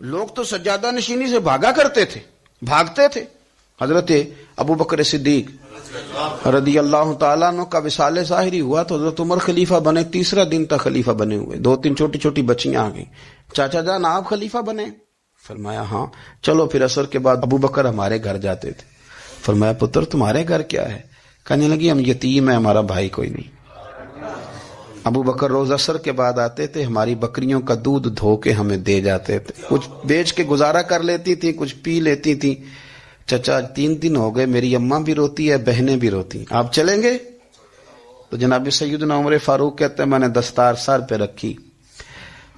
लोग तो सज्जादा नशीनी से भागा करते थे, भागते थे। हजरत अबू बकर सिद्दीक रदी अल्लाह ताला अन्हु का विसाले ज़ाहिरी हुआ तो हजरत उमर खलीफा बने। तीसरा दिन तक खलीफा बने हुए। 2-3 छोटी छोटी बच्चियां आ गई, चाचा जान आप खलीफा बने? फरमाया हाँ। चलो फिर असर के बाद अबू बकर हमारे घर जाते थे। फरमाया पुत्र तुम्हारे घर क्या है? कहने लगी हम यतीम है, हमारा भाई कोई नहीं। अबू बकर रोज असर के बाद आते थे, हमारी बकरियों का दूध धो के हमें दे जाते थे। कुछ बेच के गुजारा कर लेती थी, कुछ पी लेती थी। चचा 3 दिन हो गए, मेरी अम्मा भी रोती है, बहनें भी रोती, आप चलेंगे? तो जनाब सैयदना उमर फारूक कहते हैं मैंने दस्तार सर पे रखी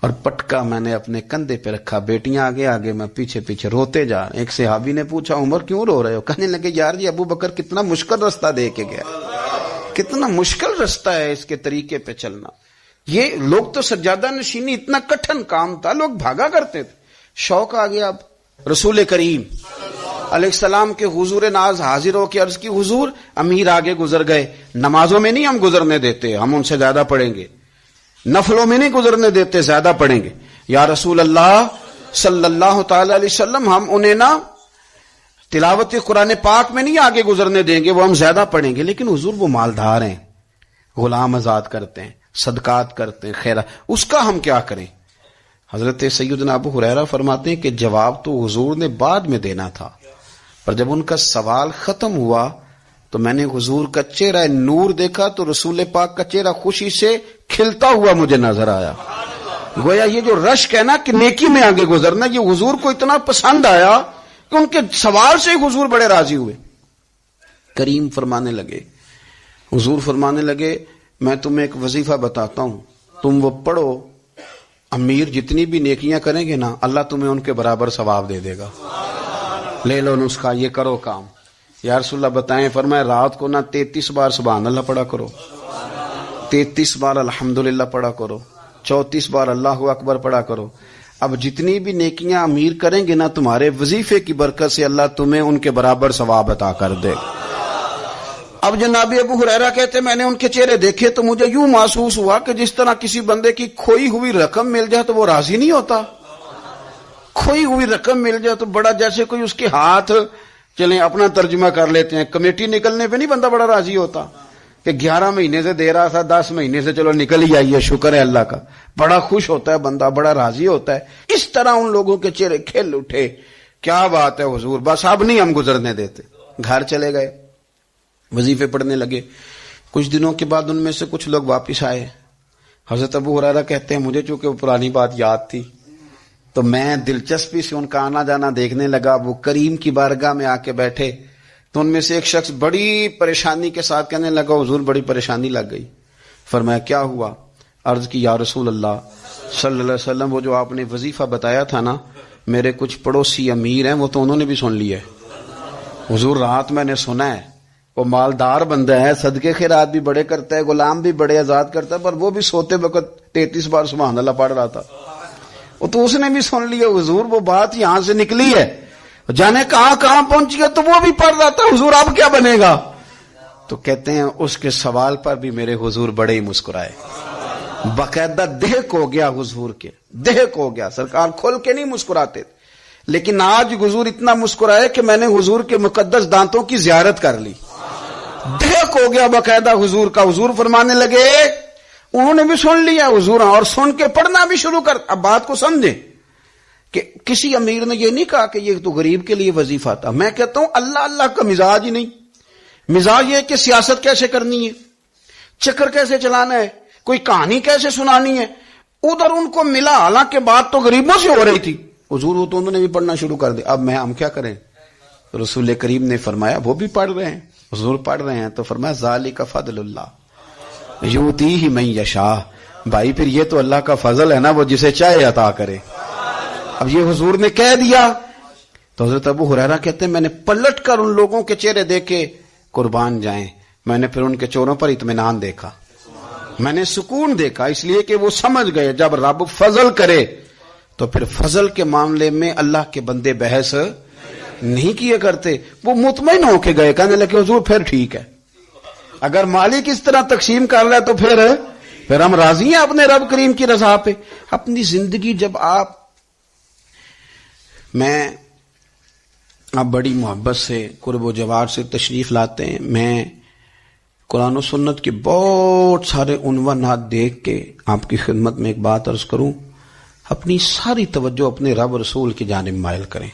और पटका मैंने अपने कंधे पे रखा, बेटियां आगे आगे, मैं पीछे पीछे, रोते जा। एक सहाबी ने पूछा उमर क्यों रो रहे हो? कहने लगे यार ये अबू बकर कितना मुश्किल रास्ता दे के गया, कितना मुश्किल रास्ता है इसके तरीके पे चलना। ये लोग तो सज्जादा नशीनी इतना कठिन काम था, लोग भागा करते थे। शौक आ गया। अब रसूल करीम अलैहिस्सलाम के हुजूर नाज हाजिर होकर अर्ज की हुजूर अमीर आगे गुजर गए, नमाजों में नहीं हम गुजरने देते, हम उनसे ज्यादा पढ़ेंगे, नफलों में नहीं गुजरने देते, ज्यादा पढ़ेंगे। या रसूल अल्लाह सल्लल्लाहु तआला अलैहि वसल्लम हम उन्हें ना तिलावत कुरान पाक में नहीं आगे गुजरने देंगे, वो हम ज्यादा पढ़ेंगे। लेकिन हुजूर वो मालदार हैं, गुलाम आजाद करते हैं, सदकात करते हैं, खैरा, उसका हम क्या करें? हजरत सैयदना अबू हुरैरा फरमाते हैं कि जवाब तो हुजूर ने बाद में देना था, पर जब उनका सवाल खत्म हुआ तो मैंने हुजूर का चेहरा नूर देखा तो रसूल पाक का चेहरा खुशी से खिलता हुआ मुझे नजर आया। गोया ये जो रश्क है ना कि नेकी में आगे गुजरना, ये हुजूर को इतना पसंद आया कि उनके सवाल से हुजूर बड़े राजी हुए। करीम फरमाने लगे, हुजूर फरमाने लगे मैं तुम्हें एक वजीफा बताता हूं, तुम वो पढ़ो, अमीर जितनी भी नेकियां करेंगे ना अल्लाह तुम्हें उनके बराबर सवाब दे देगा। ले लो नुस्खा, ये करो काम। या रसूलल्लाह बताएं, फरमाया रात को ना 33 बार सुभान अल्लाह पढ़ा करो, 33 बार अल्हम्दुलिल्लाह पढ़ा करो, 34 बार अल्लाहु अकबर पढ़ा करो। अब जितनी भी नेकियां अमीर करेंगे ना तुम्हारे वजीफे की बरकत से अल्लाह तुम्हें उनके बराबर सवाब अता कर दे। अब जनाब अबू हुरैरा कहते मैंने उनके चेहरे देखे तो मुझे यूं महसूस हुआ कि जिस तरह किसी बंदे की खोई हुई रकम मिल जाए तो वो राजी नहीं होता। खोई हुई रकम मिल जाए तो बड़ा जैसे कोई उसके हाथ, चलें अपना तर्जुमा कर लेते हैं, कमेटी निकलने पे नहीं बंदा बड़ा राजी होता कि 11 महीने से दे रहा था, 10 महीने से चलो निकल ही आई है, शुक्र है अल्लाह का। बड़ा खुश होता है बंदा, बड़ा राजी होता है। इस तरह उन लोगों के चेहरे खिल उठे, क्या बात है हुजूर, बस अब नहीं हम गुजरने देते। घर चले गए, वजीफे पढ़ने लगे। कुछ दिनों के बाद उनमें से कुछ लोग वापिस आए। हजरत अबू हुरैरा कहते हैं मुझे चूंकि वो पुरानी बात याद थी तो मैं दिलचस्पी से उनका आना जाना देखने लगा। वो करीम की बारगाह में आके बैठे तो उनमें से एक शख्स बड़ी परेशानी के साथ कहने लगा हुजूर बड़ी परेशानी लग गई। फरमाया क्या हुआ? अर्ज की या रसूल अल्लाह सल्लल्लाहु अलैहि वसल्लम वो जो आपने वजीफा बताया था ना, मेरे कुछ पड़ोसी अमीर हैं वो तो उन्होंने भी सुन लिया है। हुजूर रात मैंने सुना है वो मालदार बंदा है, सदके खैरात भी बड़े करता है, गुलाम भी बड़े आजाद करता है, पर वो भी सोते वक्त 33 बार सुभान अल्लाह पढ़ रहा था। वो तो उसने भी सुन लिया हुजूर, वो बात यहां से निकली है, जाने कहां कहां पहुंची है, तो वो भी पढ़ रहा था हुजूर अब क्या बनेगा? तो कहते हैं उसके सवाल पर भी मेरे हुजूर बड़े ही मुस्कुराए, बाकायदा देहक हो गया हुजूर के, देहक हो गया। सरकार खोल के नहीं मुस्कुराते, लेकिन आज हुजूर इतना मुस्कुराए कि मैंने हुजूर के मुकद्दस दांतों की जियारत कर ली। देहक हो गया बाकायदा हुजूर का। हुजूर फरमाने लगे उन्होंने भी सुन लिया हुजूर, और सुन के पढ़ना भी शुरू कर। अब बात को समझे कि किसी अमीर ने ये नहीं कहा कि ये तो गरीब के लिए वजीफा था। मैं कहता हूं अल्लाह अल्लाह का मिजाज ही नहीं। मिजाज ये कि सियासत कैसे करनी है, चक्कर कैसे चलाना है, कोई कहानी कैसे सुनानी है। उधर उनको मिला, हालांकि बात तो गरीबों से हो रही थी। हुजूर वो तो उन्होंने भी पढ़ना शुरू कर दिया। अब हम क्या करें? तो रसूल करीम ने फरमाया वो भी पढ़ रहे हैं, हुजूर पढ़ रहे हैं, तो फरमाया ज़ालिका फ़ज़लुल्लाह यूतीही मन यशाह। भाई फिर ये तो अल्लाह का फजल है ना, वो जिसे चाहे अता करे। अब ये हुजूर ने कह दिया तो हजरत अबू हुरैरा कहते हैं मैंने पलट कर उन लोगों के चेहरे देखे, कुर्बान जाएं, मैंने फिर उनके चेहरों पर इत्मीनान देखा, मैंने सुकून देखा, इसलिए कि वो समझ गए जब रब फजल करे तो फिर फजल के मामले में अल्लाह के बंदे बहस नहीं किए करते। वो मुतमईन होके गए, कहने लगे हुजूर फिर ठीक है, अगर मालिक इस तरह तकसीम कर रहा है तो फिर हम राजी हैं अपने रब करीम की रजा पे। अपनी जिंदगी जब आप میں آپ بڑی محبت سے قرب و جوار سے تشریف لاتے ہیں. میں قرآن و سنت کے بہت سارے عنوانات دیکھ کے آپ کی خدمت میں ایک بات عرض کروں. اپنی ساری توجہ اپنے رب رسول کی جانب مائل کریں.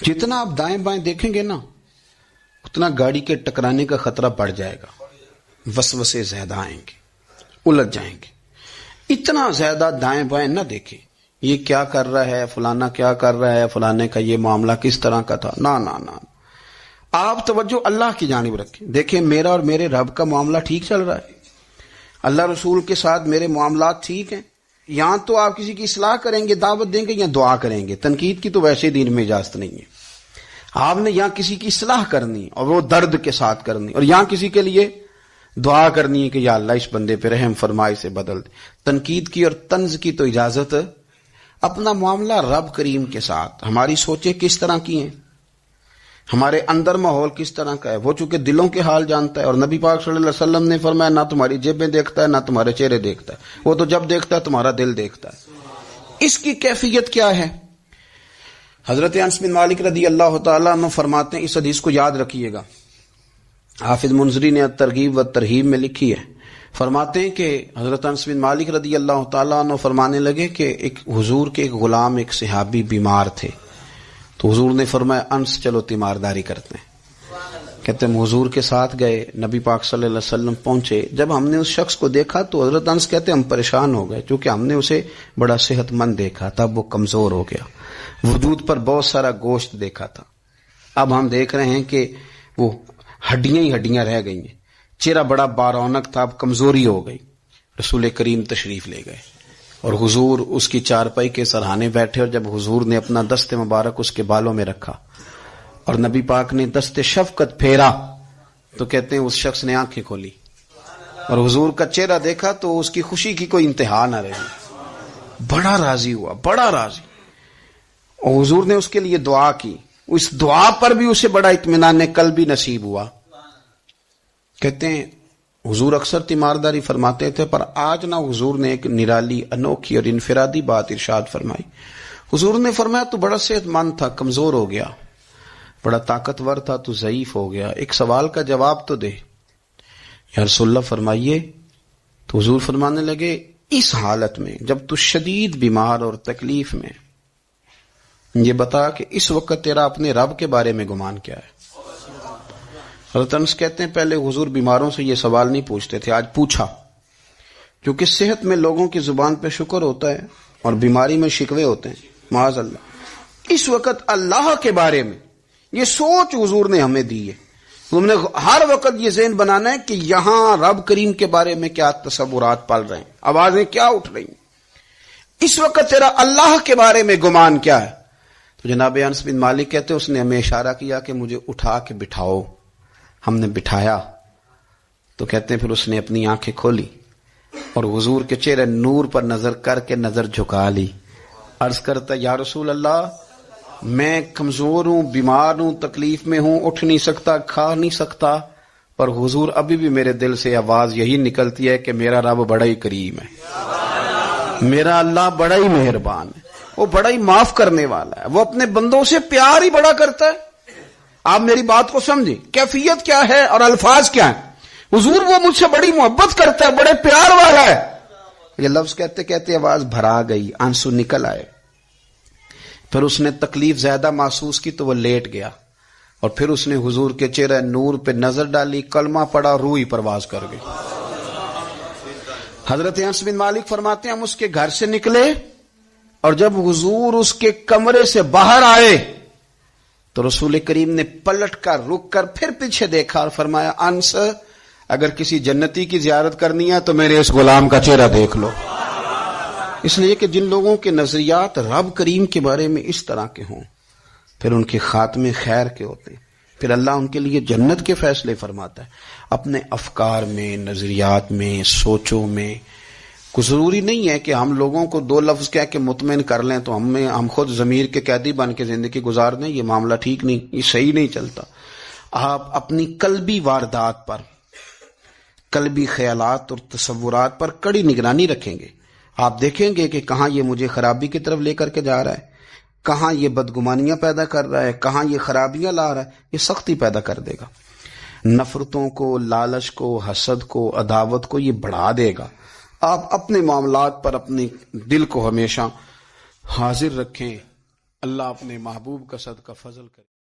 جتنا آپ دائیں بائیں دیکھیں گے نا اتنا گاڑی کے ٹکرانے کا خطرہ بڑھ جائے گا. وسوسے زیادہ آئیں گے, الجھ جائیں گے. اتنا زیادہ دائیں بائیں نہ دیکھیں, یہ کیا کر رہا ہے, فلانا کیا کر رہا ہے, فلانے کا یہ معاملہ کس طرح کا تھا. نہ نہ نہ, آپ توجہ اللہ کی جانب رکھیں. دیکھیں میرا اور میرے رب کا معاملہ ٹھیک چل رہا ہے, اللہ رسول کے ساتھ میرے معاملات ٹھیک ہیں. یہاں تو آپ کسی کی اصلاح کریں گے, دعوت دیں گے یا دعا کریں گے. تنقید کی تو ویسے دین میں اجازت نہیں ہے. آپ نے یہاں کسی کی اصلاح کرنی اور وہ درد کے ساتھ کرنی, اور یہاں کسی کے لیے دعا کرنی ہے کہ یا اللہ اس بندے پہ رحم فرمائے سے بدل دے. تنقید کی اور طنز کی تو اجازت. اپنا معاملہ رب کریم کے ساتھ, ہماری سوچیں کس طرح کی ہیں, ہمارے اندر ماحول کس طرح کا ہے, وہ چونکہ دلوں کے حال جانتا ہے. اور نبی پاک صلی اللہ علیہ وسلم نے فرمایا نہ تمہاری جیبیں دیکھتا ہے نہ تمہارے چہرے دیکھتا ہے, وہ تو جب دیکھتا ہے تمہارا دل دیکھتا ہے. اس کی کیفیت کیا ہے؟ حضرت انس بن مالک رضی اللہ تعالیٰ عنہ فرماتے ہیں, اس حدیث کو یاد رکھیے گا, حافظ منذری نے ترغیب و ترہیب میں لکھی ہے. فرماتے ہیں کہ حضرت انس بن مالک رضی اللہ تعالیٰ عنہ فرمانے لگے کہ ایک حضور کے ایک غلام, ایک صحابی بیمار تھے. تو حضور نے فرمایا انس چلو تیمارداری کرتے ہیں. کہتے ہیں حضور کے ساتھ گئے, نبی پاک صلی اللہ علیہ وسلم پہنچے. جب ہم نے اس شخص کو دیکھا تو حضرت انس کہتے ہیں ہم پریشان ہو گئے, کیونکہ ہم نے اسے بڑا صحت مند دیکھا تھا, وہ کمزور ہو گیا, وجود پر بہت سارا گوشت دیکھا تھا. اب ہم دیکھ رہے ہیں کہ وہ ہڈیاں ہی ہڈیاں رہ گئی ہیں, چہرہ بڑا بارونق تھا, اب کمزوری ہو گئی. رسول کریم تشریف لے گئے اور حضور اس کی چارپائی کے سرہانے بیٹھے, اور جب حضور نے اپنا دست مبارک اس کے بالوں میں رکھا اور نبی پاک نے دست شفقت پھیرا تو کہتے ہیں اس شخص نے آنکھیں کھولی اور حضور کا چہرہ دیکھا تو اس کی خوشی کی کوئی انتہا نہ رہی. بڑا راضی ہوا, بڑا راضی. اور حضور نے اس کے لیے دعا کی, اس دعا پر بھی اسے بڑا اطمینان قلبی نصیب ہوا. کہتے ہیں حضور اکثر تیمارداری فرماتے تھے, پر آج نہ حضور نے ایک نرالی, انوکھی اور انفرادی بات ارشاد فرمائی. حضور نے فرمایا تو بڑا صحت مند تھا, کمزور ہو گیا, بڑا طاقتور تھا تو ضعیف ہو گیا, ایک سوال کا جواب تو دے. یا رسول اللہ فرمائیے. تو حضور فرمانے لگے اس حالت میں جب تو شدید بیمار اور تکلیف میں, یہ بتا کہ اس وقت تیرا اپنے رب کے بارے میں گمان کیا ہے. حضرت انس کہتے ہیں پہلے حضور بیماروں سے یہ سوال نہیں پوچھتے تھے, آج پوچھا, کیونکہ صحت میں لوگوں کی زبان پہ شکر ہوتا ہے اور بیماری میں شکوے ہوتے ہیں, معاذ اللہ. اس وقت اللہ کے بارے میں یہ سوچ حضور نے ہمیں دی ہے. تم نے ہر وقت یہ ذہن بنانا ہے کہ یہاں رب کریم کے بارے میں کیا تصورات پل رہے ہیں, آوازیں کیا اٹھ رہی ہیں, اس وقت تیرا اللہ کے بارے میں گمان کیا ہے. تو جناب انس بن مالک کہتے اس نے ہمیں اشارہ کیا کہ مجھے اٹھا کے بٹھاؤ. ہم نے بٹھایا تو کہتے ہیں پھر اس نے اپنی آنکھیں کھولی اور حضور کے چہرے نور پر نظر کر کے نظر جھکا لی. عرض کرتا یا رسول اللہ میں کمزور ہوں, بیمار ہوں, تکلیف میں ہوں, اٹھ نہیں سکتا, کھا نہیں سکتا, پر حضور ابھی بھی میرے دل سے آواز یہی نکلتی ہے کہ میرا رب بڑا ہی کریم ہے, میرا اللہ بڑا ہی مہربان ہے, وہ بڑا ہی معاف کرنے والا ہے, وہ اپنے بندوں سے پیار ہی بڑا کرتا ہے. آپ میری بات کو سمجھیں, کیفیت کیا ہے اور الفاظ کیا ہیں. حضور وہ مجھ سے بڑی محبت کرتا ہے, بڑے پیار والا ہے. یہ لفظ کہتے کہتے آواز بھرا گئی, آنسو نکل آئے. پھر اس نے تکلیف زیادہ محسوس کی تو وہ لیٹ گیا, اور پھر اس نے حضور کے چہرے نور پہ نظر ڈالی, کلمہ پڑا, روح ہی پرواز کر گئی. حضرت انس بن مالک فرماتے ہیں ہم اس کے گھر سے نکلے, اور جب حضور اس کے کمرے سے باہر آئے تو رسول کریم نے پلٹ کر رک کر پھر پیچھے دیکھا اور فرمایا انس اگر کسی جنتی کی زیارت کرنی ہے تو میرے اس غلام کا چہرہ دیکھ لو. اس لیے کہ جن لوگوں کے نظریات رب کریم کے بارے میں اس طرح کے ہوں پھر ان کے خاتمے خیر کے ہوتے ہیں, پھر اللہ ان کے لیے جنت کے فیصلے فرماتا ہے. اپنے افکار میں, نظریات میں, سوچوں میں کوئی ضروری نہیں ہے کہ ہم لوگوں کو دو لفظ کہہ کے مطمئن کر لیں تو ہم خود ضمیر کے قیدی بن کے زندگی گزار دیں. یہ معاملہ ٹھیک نہیں, یہ صحیح نہیں چلتا. آپ اپنی قلبی واردات پر, قلبی خیالات اور تصورات پر کڑی نگرانی رکھیں گے. آپ دیکھیں گے کہ کہاں یہ مجھے خرابی کی طرف لے کر کے جا رہا ہے, کہاں یہ بدگمانیاں پیدا کر رہا ہے، کہاں یہ خرابیاں لا رہا ہے، یہ سختی پیدا کر دے گا، نفرتوں کو، لالچ کو، حسد کو، عداوت کو یہ بڑھا دے گا۔ آپ اپنے معاملات پر اپنے دل کو ہمیشہ حاضر رکھیں، اللہ اپنے محبوب کا صدقہ فضل کرے۔